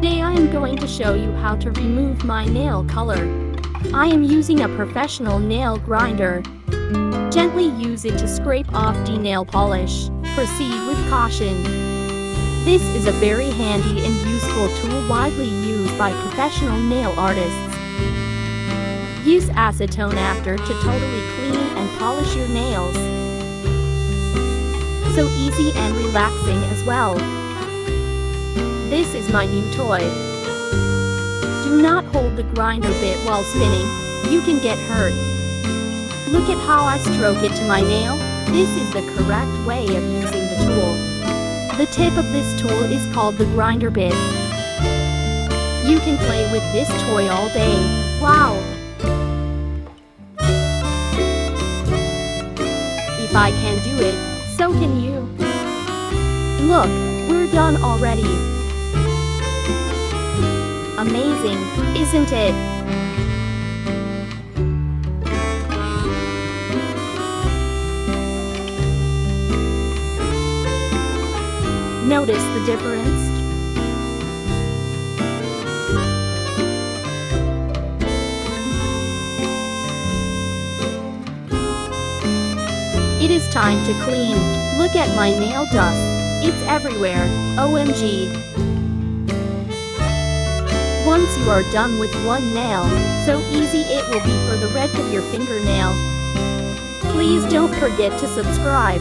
Today I am going to show you how to remove my nail color. I am using a professional nail grinder. Gently use it to scrape off the nail polish. Proceed with caution. This is a very handy and useful tool widely used by professional nail artists. Use acetone after to totally clean and polish your nails. So easy and relaxing as well. This is my new toy. Do not hold the grinder bit while spinning, you can get hurt. Look at how I stroke it to my nail. This is the correct way of using the tool. The tip of this tool is called the grinder bit. You can play with this toy all day. Wow! If I can do it, so can you. Look, we're done already. Amazing, isn't it? Notice the difference? It is time to clean. Look at my nail dust. It's everywhere. OMG. Once you are done with one nail, so easy it will be for the rest of your fingernail. Please don't forget to subscribe.